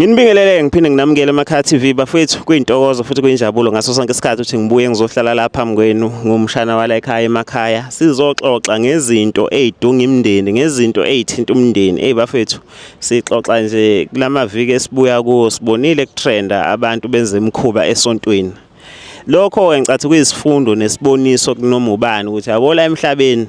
Nginibingelele ngiphinde nginamukele eMakhaya TV bafethu kuyintokozo futhi kuyinjabulo ngaso sonke isikhathi ukuthi ngibuye ngizohlala lapha phambi kwenu ngumshana wala ekhaya emakhaya sizoxoxa ngezinto ezidunga imindeni ngezinto ezithinta umndeni bafethu sixoxa nje kulamaviki esibuya kuwo sibonile kutrenda abantu benza imikhuba esontweni lokho engicathi kuyisifundo nesiboniso kunoma ubani ukuthi abola emhlabeni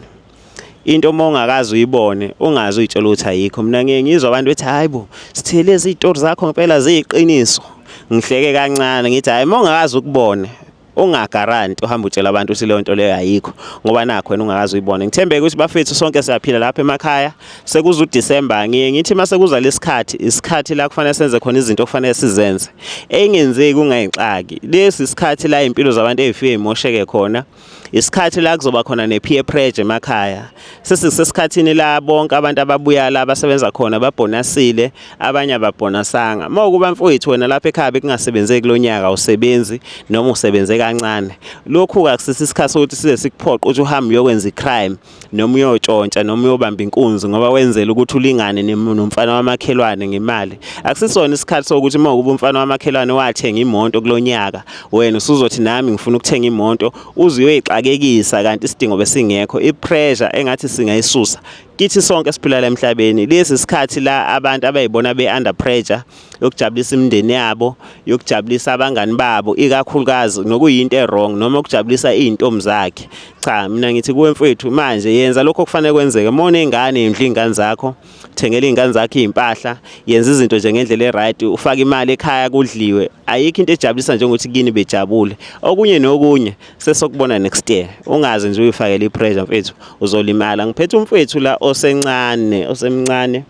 into uma ungakazi uyibone ungazi uyitshela ukuthi ayikho mina ngeke ngizwe abantu bethi hayibo sithele izitori zakho ngempela ziyiqiniso ngihleke kancane ngithi hayi uma ungakazi ukubone ungagaranti uhamba utshela abantu ukuthi leyo nto leyo ayikho ngoba nakho wena ungakazi uyibone ngithembe ukuthi bafethu sonke siyaphila lapha emakhaya sekuza uDisemba ngithi mase kuza lesikhathi isikhathi la kufanele senze khona izinto kufanele sizenze engenzeki ungayixaki lesi isikhathi la impilo zabantu ezifike imosheke khona isikhathi la kuzoba khona nepeer pressure emakhaya sesisesikhathini la bonke abantu ababuya la abasebenza khona babonasile abanye ababonasanga mawukuba mfowethu wena lapha ekhaya bekungasebenzeki lonyaka usebenzi noma usebenze kancane lokhu akusisi isikhathi sokuthi size sikuphoqa ukuthi uhambe uyokwenza icrime noma uyotshontsha noma uyobamba inkunzi ngoba wenzela ukuthi ulingane nomfana wamakhelwane ngemali akusisona isikhathi sokuthi mawukuba umfana wamakhelwane wathenga imoto kulonyaka wena usuzothi nami ngifuna ukuthenga imoto uzuyoyixakekisa kanti isidingo besingekho ipressure engathi singayisusa kithi sonke siphila la emhlabeni lesi isikhathi la abantu abayibona be-under pressure yokujabulisa imindeni yabo yokujabulisa abangani babo ikakhulukazi nokuyinto errong noma ukujabulisa izintombi zakhe cha mina ngithi kuwe mfethu manje yenza lokho kufanele kwenzeke mona ingane indlu ingane zakho thengela izingane zakhe izimpahla yenza izinto nje ngendlela eright ufaka imali ekhaya kudliwe ayikho into ejabulisa njengokuthi kini bejabule okunye nokunye sesokubona next year ungaze nje uyifakele ipressure mfethu uzolimala ngiphethe umfethu la osemncane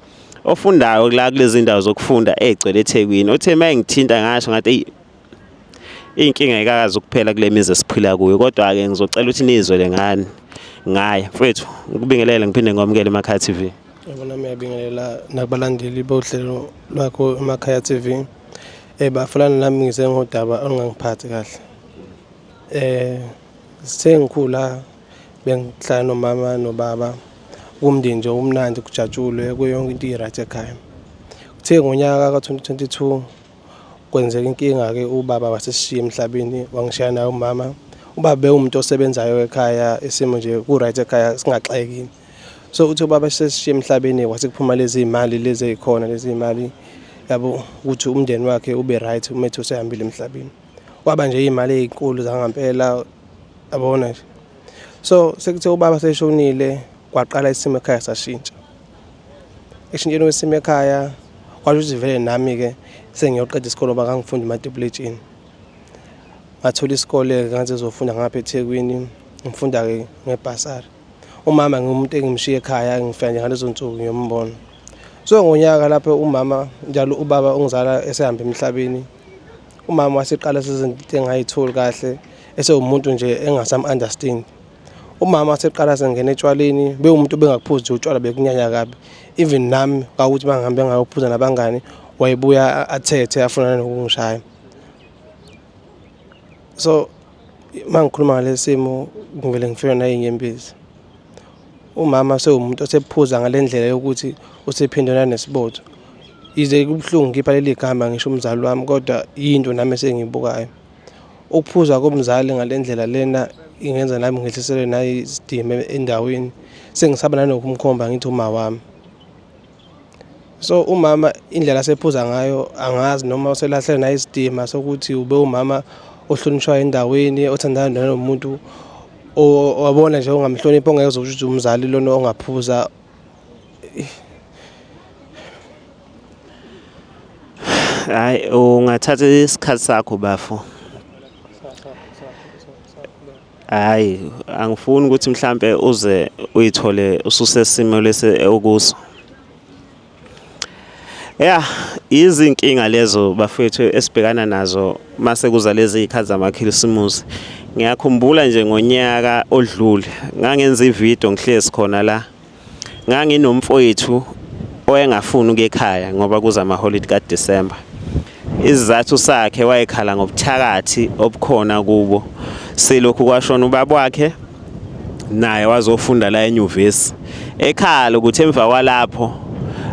ofundayo la kulezi ndawo zokufunda egcwele eThekwini othe mayengithinta ngasho ngathi inkinga ayikakazi ukuphela kule mizi esiphila kuyo kodwa ke ngizocela ukuthi nizwele ngani ngaye mfethu ngikubingelele ngiphinde ngomukele eMakhaya TV. Yabona ngiyabingelela nakubalandeli bohlelo lwakho eMakhaya TV bafulana nami ngize ngodaba olungangiphathi kahle sengikhula bengihlala nomama nobaba umndeni nje umnandi kujatshulwe kuyonke into right ekhaya kuthe ngonyaka ka2022 kwenzeka inkinga ke ubaba wasesishiya emhlabeni wangishiya naye umama ubaba umuntu osebenzayo ekhaya isimo nje ku right ekhaya singaxekini so uthi ubaba sesishiya emhlabeni kwase kuphuma lezi imali lezi ezikhona lezi imali yabo ukuthi umndeni wakhe ube right umethu usehambile emhlabeni kwaba nje imali ezinkulu zangampela abona nje so sekuthe ubaba seshonile kwaqala isimo ekhaya sashintsha eshintsheni wesimo ekhaya kwasho vele nami ke sengiyoqeda isikole bakangifunda imatipulation ngathola isikole ngaze zofunda ngapha eThekwini ngifunda ke ngebhasari umama ngumuntu engimshiya ekhaya ngifika nje ngalezo nsuku ngiyombona so ngonyaka lapho umama njalo ubaba ongizala esehamba emhlabeni umama waseqala sezinto engayitholi kahle esewumuntu nje engasam understand umama waseqala sengena etshwaleni bewumuntu bengakuphuzi nje utshwala bekunyanya kabi even nami ukuthi bangihambe ngayophuza nabangani wayebuya athethe afuna nokungishaya so mangikhuluma ngalesimo ngivele ngifika naye inyembezi umama sewumuntu osephuza ngalendlela yokuthi usephindana nesibotho ize kubhlungu ngipha leli gama ngisho umzali wami kodwa into nami sengibukayo ukuphuza komzali ngalendlela lena ingenza nami ngehlisele naye isidima endaweni sengisaba nanokumkhomba ngithi uma wami so umama indlela asephuza ngayo angazi noma uselahle naye isidima sokuthi ube umama ohlonishwa endaweni othandana nomuntu wabona nje ungamhloniphi ongeke uzokusho umzali lona ongaphuza Hayi ungathatha isikhathi sakho bafo hayi angifuni ukuthi mhlambe uze uyithole ususesimo lese okuso izinkinga lezo bafethu esibhekana nazo mase kuza lezi ikhathi zamakhilisimusi ngiyakhumbula nje ngonyaka odlule ngangenza ivideo ngihlezi khona la nganginomfowethu oyengafuni ukuya ekhaya ngoba kuza amaholiday kaDisemba izizathu sakhe wayekhala ngobuthakathi obukhona kubo selokhu kwashona ubaba wakhe naye wazofunda la enyuvesi ekhala ukuthi emva kwalapho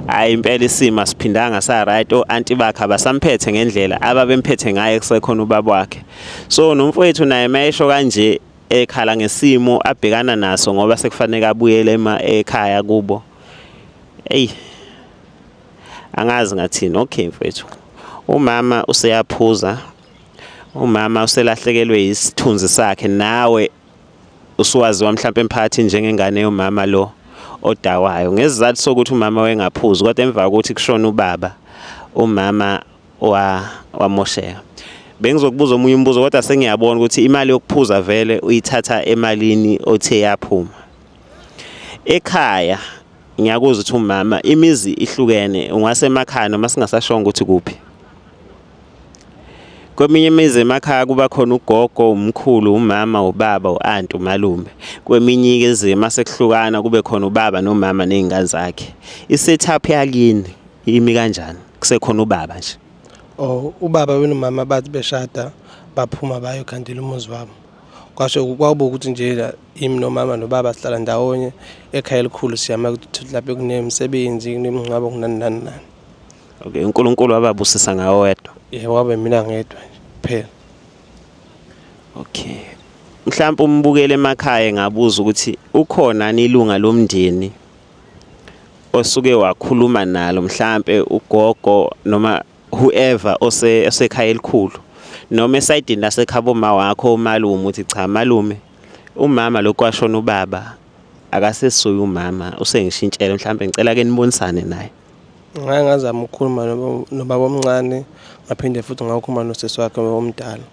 Hhayi impela isimo asiphindanga sa-right, o-anti bakhe abasamphethe ngendlela ababemphethe ngayo kusekhona ubaba wakhe. So nomfowethu naye mayesho kanje ekhala ngesimo abhekana naso ngoba sekufanele abuyele ekhaya kubo. Eyi, angazi ngathini. Okay mfethu, umama useyaphuza, umama uselahlekelwe isithunzi sakhe, nawe usuwaziwa mhlawumpe emphakathini njengengane yomama lo odakwayo ngesizathu sokuthi umama wayengaphuzi, kodwa emva kokuthi kushona ubaba umama wamosheka. Bengizokubuza omunye umbuzo kodwa sengiyabona ukuthi imali yokuphuza vele uyithatha emalini othe yaphuma. Ekhaya ngiyakuzwa ukuthi umama imizi ihlukene, ungasemakhaya noma singasashongo ukuthi kuphi. Kweminye imizi emakhaya kuba khona ugogo, umkhulu, umama, ubaba, u-anti, umalume. Kweminye izimo sekuhlukana kube khona ubaba nomama nezingane zakhe. I-setup yakini imi kanjani? Kusekhona ubaba nje. Oh, ubaba nomama bathi beshada baphuma bayokhandela umuzi wabo. Kwasho kwabo ukuthi nje la imi nomama nobaba sihlala ndawonye ekhaya elikhulu, siyama ukuthi lapho kunemsebenzi, kunemingcwabo, kunani nani nani. Okay, uNkulunkulu wababusisa ngawo wedwa. Wabe mina ngedwa kuphela. Okay. Mhlawumbe umbukele emakhaya ngabuza ukuthi ukhona ilunga lomndeni osuke wakhuluma nalo, mhlawumbe ugogo noma whoever osekhaya elikhulu noma esayidini lasekhabo ma wakho umalume uthi cha malume, umama lokwashona ubaba akasesisuye umama, usengishintshela, mhlawumbe ngicela ke nibonisane naye. Ngake ngazama ukukhuluma nobaba omncane, ngaphinde futhi ngakhuluma nosisi wakhe omdala.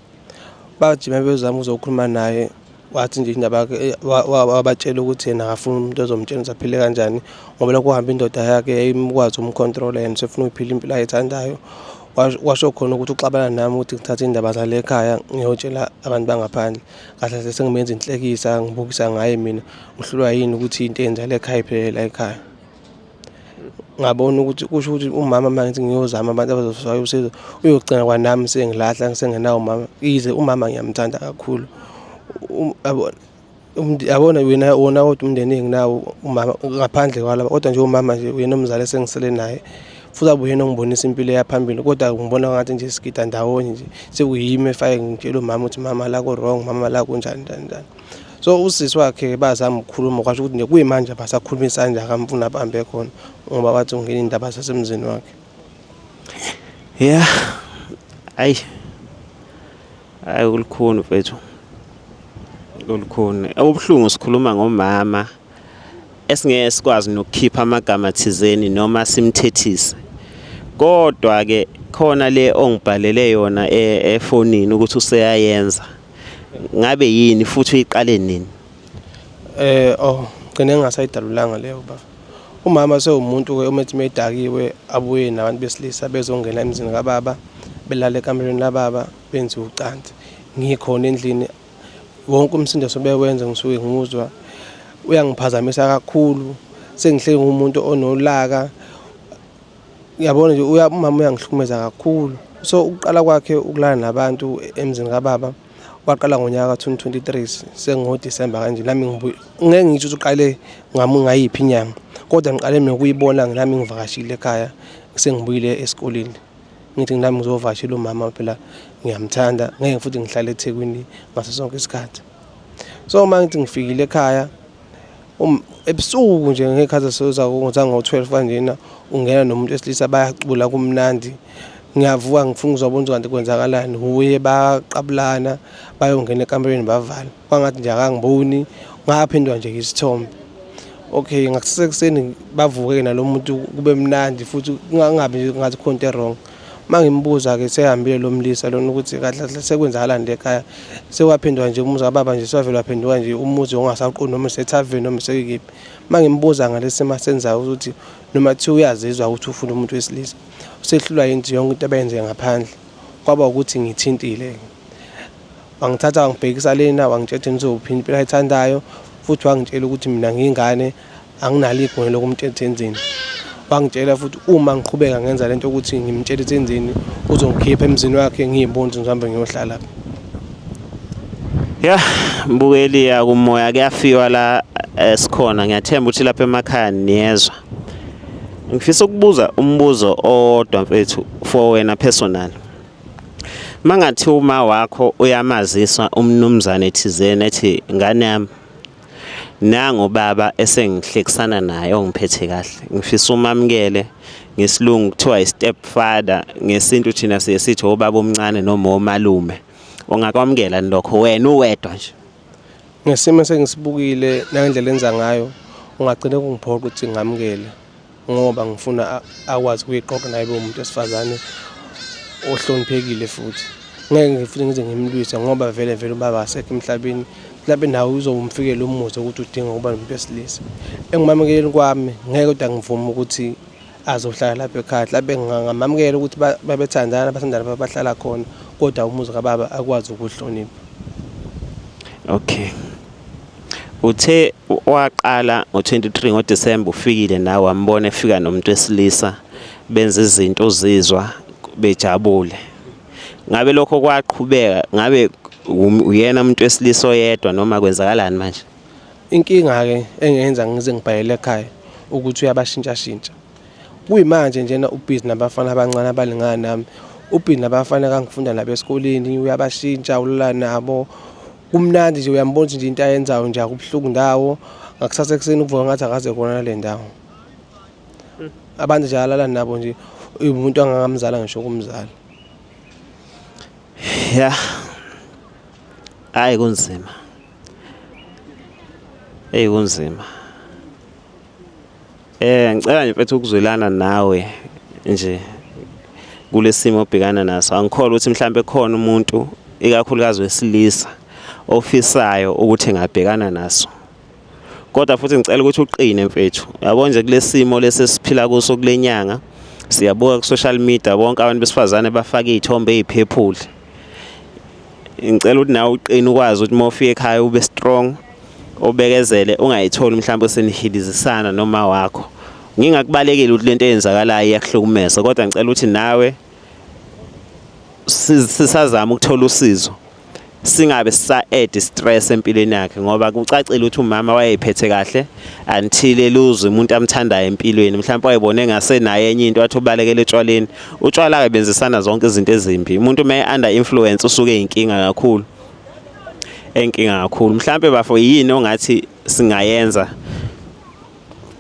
Bathi bezama ukuzokhuluma naye, wathi nje indaba yakhe wabatshela ukuthi yena akafuna umuntu ozomtshela ukuthi aphile kanjani ngoba lokho uhamba indoda yakhe yayimkwazi umcontrol yena sefuna ukuphila impilo ayithandayo. Washo khona ukuthi uxabana nami ukuthi ngithathe indaba zale ekhaya ngiyotshela abantu bangaphandle. Kahle sengimenza inhlekisa, ngibukisa ngaye mina uhlulwa yini ukuthi into enza le ekhaya iphelela ekhaya. Ngabona ukuthi kusho ukuthi umama manje ngiyozama abantu abazofaka usizo uyogcina kwanami sengilahla ngisengenawo umama. Yize umama ngiyamthanda kakhulu. Yabona wona kodwa umndeni enginawo umama ngaphandle kwalaba, kodwa nje umama nje uyena umzali esengisele naye futhi abuye nongibonisa impilo yaphambili, kodwa ngibona ngathi nje sigida ndawonye nje sekuyimi efake ngitshela umama ukuthi mama la ku wrong, mama la kunjani njani. So usisi wakhe bazama ukukhuluma, kwasho ukuthi nje kuyimanje basakhulumisana nje akamfuna abambe khona ngoba wathi ungena indaba zasemzini wakhe. Yeah. Ayi ulukhuni mfethu. Olukhuni. Obuhlungu sikhuluma ngomama esingeke sikwazi nokukhipha amagama thizeni noma simthethise. Kodwa ke khona le ongibhalele yona efonini ukuthi useyayenza. Ngabe yini futhi uyiqale nini? Ngene ngasayidalulanga leyo baba. Umama sewumuntu ke omethi medakiwe abuye nabantu besilisa bezongena emzini kababa, belala ekamereni lababa benze ucansi. Ngikhona endlini, wonke umsindo sobewenza ngisuke ngimuzwa, uyangiphazamisa kakhulu. Sengihleli ngumuntu onolaka, uyabona nje umama uyangihlukumeza kakhulu. So uqala kwakhe ukulala nabantu emzini kababa waqala ngonyaka ka-2023 sengo-December kanje. Nami ngeke ngisho ukuthi uqale ngayiphi inyanga, kodwa ngiqale nokuyibona nami ngivakashile ekhaya sengibuyile esikoleni. Ngithi nami ngizovakashela umama phela ngiyamthanda, ngeke futhi ngihlale eThekwini ngaso sonke isikhathi. So manje ngifikile ekhaya ebusuku nje ngekhathi ngo-12 kanjena ungena nomuntu wesilisa bayacula kumnandi. Ngiyavuka ngifuna ukuzobona ukuthi kanti kwenzakalani, uye baqabulana bayongena ekamereni bavala. Kwangathi nje akangiboni, ngaphindwa nje isithombe. Okay, ngakusekuseni bavuke nalomuntu kube mnandi futhi kungabi nje ngathi khona into wrong. Mangimbuza ke sehambile lo mlisa lona ukuthi kahle sekwenzakalani ekhaya, sekwaphindwa nje umuzi kababa nje sewavela waphenduka nje umuzi ongasaqondi noma sethaveni noma sekuyiphi. Mangimbuza ngalesi masenzayo ukuthi noma kuthiwa uyazizwa ukuthi ufuna umuntu wesilisa, usehlulwa yini yonke into abayenze ngaphandle. Kwaba ukuthi ngithintile, wangithatha wangibhekisa lena wangitshela ngizophinda impilo ayithandayo futhi wangitshela ukuthi mina ngingane anginalo igunya lokumthetha enzini. Wangitshela futhi uma ngiqhubeka ngenza lento ukuthi ngimtshele enzini uzongikhipha emzini wakhe ngiyibonze ngihambe ngiyohlala. Yeah, mbukeli ya kumoya kuyafiwa la esikhona. Ngiyathemba ukuthi lapha emakhaya niyezwa. Ngifisa ukubuza umbuzo owodwa mfethu for wena personal. Mangathi uma wakho uyamazisa umnumzane thizeni ethi ngane yami nangu baba esengihlekisana naye ongiphethe kahle. Ngifisa umamukele ngesilungu kuthiwa i-step father, ngesintu thina siyesithi obaba omncane noma omalume. Ungakwamukela lokho wena uwedwa nje? Ngesimo sengisibukile nangendlela enza ngayo ungagcina kungiphoqa ukuthi ngamukele ngoba ngifuna akwazi ukuyiqoqa naye umuntu wesifazane ohloniphekile futhi. Ngeke ngifike ngize ngimlwise ngoba vele ubaba asekho emhlabeni. Mhlawumbe nawe uzomfikela umuzi ukuthi udinga ukuba nomuntu wesilisa. Engimamukeleni kwami ngeke kodwa ngivume ukuthi azohlala lapha ekhaya. Mhlawumbe ngamamukela ukuthi babethandana basandana bahlala khona kodwa umuzi kababa akwazi ukuhlonipha. Okay. Uthe waqala ngo-23 ngoDisemba ufikile nawe wambona efika nomuntu wesilisa benza izinto uzizwa bejabule. Ngabe lokho kwaqhubeka, ngabe uyena umuntu wesilisa oyedwa noma kwenzakalani manje? Inkinga ke engenza ngize ngibhayele ekhaya ukuthi uyabashintsha. Kuyimanje njena ubhizi nabafana abancane abalingana nami. Ubhizi nabafana kangifunda nabo esikoleni uyabashintsha ulala nabo. Kumnandi nje uyambona nje into ayenzayo nje akubhlungu ndawo. Ngakusasa ekseni uvuka ngathi akaze khona le ndawo. Abantu nje alala nabo nje umuntu angakamzala ngisho kumzala. Yeah. Hayi kunzima. Kunzima. Ngicela nje mfethu ukuzwelana nawe nje kulesimo obhekana naso. Angikholwa ukuthi mhlambe khona umuntu ikakhulukazi wesilisa ofisayo ukuthi engabhekana naso. Kodwa futhi ngicela ukuthi uqine mfethu. Yabo nje kulesimo lesesiphila kuso kulenyanga siyabuka ku social media bonke abantu besifazane bafaka izithombe eziphephule. Ngicela ukuthi nawe uqine ukwazi ukuthi mawufika ekhaya ube strong, obekezele, ungayitholi mhlawumbe senihilizisana noma wakho. Ngingakubalekeli ukuthi lento eyenzakalayo iyakuhlukumeza, kodwa ngicela ukuthi nawe sisazama ukuthola usizo. Singabe sisa-add stress empilweni yakhe ngoba kucacile ukuthi umama wayephethe kahle until eluzwe umuntu amthandayo empilweni. Mhlawumbe wayebone engasenayo enye into wathi ubalekele etshwaleni. Utshwala-ke benzisana zonke izinto ezimbi. Umuntu uma under influence usuke inkinga kakhulu. Enkinga kakhulu. Mhlawumbe bafo yini ongathi singayenza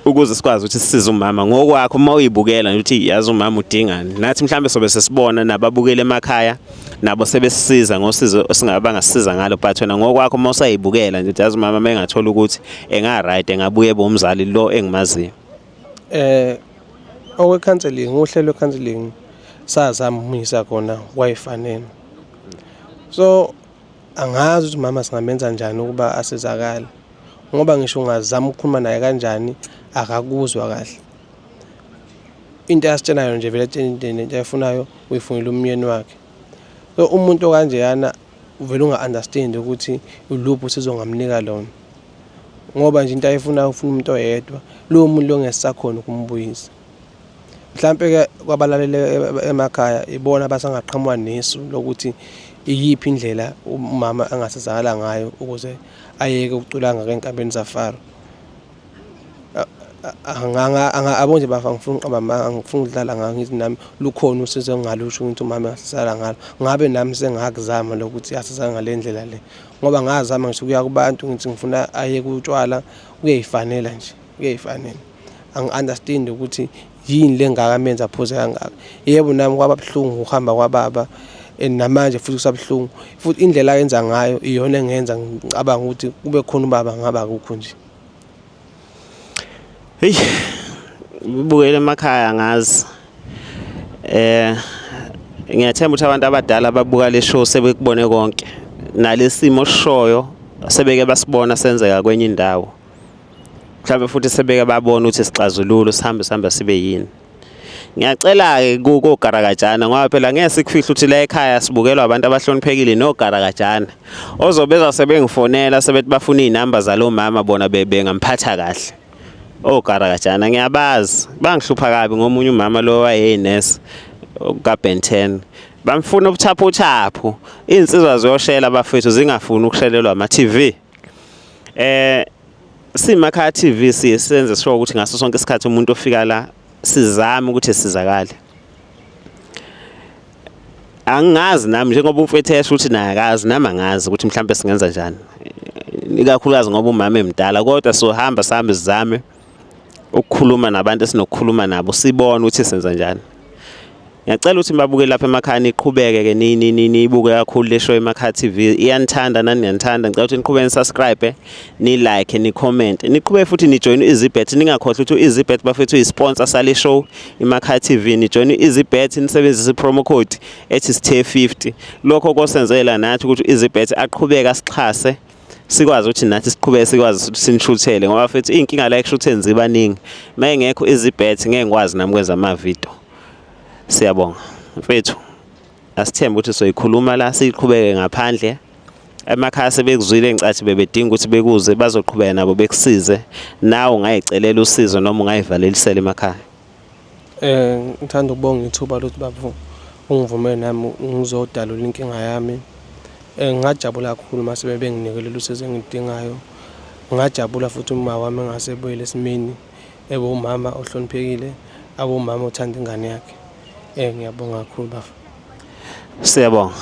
ukuze sikwazi ukuthi sisize umama ngokwakho uma uyibukela ukuthi yazi umama udingani. Nathi mhlawumbe sobe sesibona nababukela emakhaya nabo sebesisiza ngosizo singabangasiza ngalo, but wena ngokwakho uma usayibukela nje yazi umama mengathola ukuthi enga-right engabuye bomzali lo engimaziyo. Okwe-counselling, uhlelo lwe-counselling sazama umisa khona wayifanele. So angazi ukuthi mama singamenza njani ukuba asizakale ngoba ngisho ungazama ukukhuluma naye kanjani akakuzwa kahle. Into asitshelayo nje vele etsheni into ayifunayo uyifunela umyeni wakhe. So umuntu kanjeyana uvela unga-understand ukuthi uluphi usizo ongamnika lona ngoba nje into ayifunayo ufuna umuntu oyedwa, lowo muntu lo ngesisakhona ukumbuyisa. Mhlawumbe-ke kwabalaleli emakhaya ibona abasangaqhamuka nesu lokuthi iyiphi indlela umama angasizakala ngayo ukuze ayeke ukuculanga kwenkambeni zafaro. Abo nje bafa ngifuna angifuna ukudlala ngayo ngithi nami lukhona usizo engalusho ukuthi umama asizakala ngalo. Ngabe nami sengakuzama lokuthi asizakala ngale ndlela le ngoba ngazama ngisho kuya kubantu ngithi ngifuna ayeke utshwala, kuyayifanela nje, kuyayifanela. Angi-understand ukuthi yini le ngakamenza phuze kangaka. Yebo nami kwababhlungu ukuhamba kwababa namanje futhi kusabhlungu, futhi indlela ayenza ngayo iyona engenza ngicabanga ukuthi kube khona ubaba ngaba akukho nje. Hey, ubukele emakhaya ngazi. Ngiyathemba ukuthi abantu abadala babuka le show sebekubone konke. Nalesimo oshoyo sebeke basibona senzeka kwenye indawo. Mhlawumbe futhi sebeke babona ukuthi sixazululo sihambe sibe yini. Ngiyacela-ke kogaragajana ngoba phela ngeke sikufihla ukuthi la ekhaya sibukelwa abantu abahloniphekile nogaragajana ozobeza sebengifonela sebethi bafuna izinamba zalo mama bona bengamphatha kahle. Ogaragajana ngiyabazi bangihlupha kabi ngomunye umama lo wayeyinesi kaBen 10 bamfuna ubuthaphu insizwa ziyoshela bafethu zingafuni ukushelelwa ama-TV. Simakhaya TV siyenze sure ukuthi ngaso sonke isikhathi umuntu ofika la sizame ukuthi sizakale. Angazi nami njengoba umfethu ukuthi naye akazi nami angazi ukuthi mhlawumbe singenza njani. Ikakhulukazi ngoba umama emdala kodwa sohamba sihambe sizame ukukhuluma nabantu esinokukhuluma nabo sibone ukuthi senza njani. Ngiyacela ukuthi nibabuke lapha emakhaya niqhubeke ke nibuke kakhulu le show eMakhaya TV. Iyanithanda nani niyanithanda. Ngicela ukuthi niqhubeke nisubscribe, ni like, ni comment. Niqhubeke futhi ni join EasyBet. Ningakhohlwa ukuthi EasyBet bafethu uyisponsor sale show eMakhaya TV. Ni join EasyBet nisebenzise promo code ethi SITHE50. Lokho kosenzela nathi ukuthi EasyBet aqhubeka asixhase. Sikwazi ukuthi nathi siqhubeke sikwazi ukuthi sinishuthele ngoba futhi inkinga la ekushutheni zibaningi. Mayengekho EasyBet ngeke ngikwazi nami kwenza ama video. Siyabonga mfethu, asithembe ukuthi soyikhuluma la siqhubeke ngaphandle. Emakhaya sebekuzwile ngicathi bebedinga ukuthi bekuze bazoqhubeka nabo bekusize. Nawe ungayicelela usizo noma ungayivalelisela emakhaya. Ngithanda ukubonga ithuba lokuthi babu ungivumele nami ngizodalula inkinga yami. Ngajabula kakhulu mase benginikelela usizo engidingayo. Ngajabula futhi uma wami engasebuyele esimeni umama ohloniphekile, umama othanda ingane yakhe. Ngiyabonga kakhulu bafu. Siyabonga.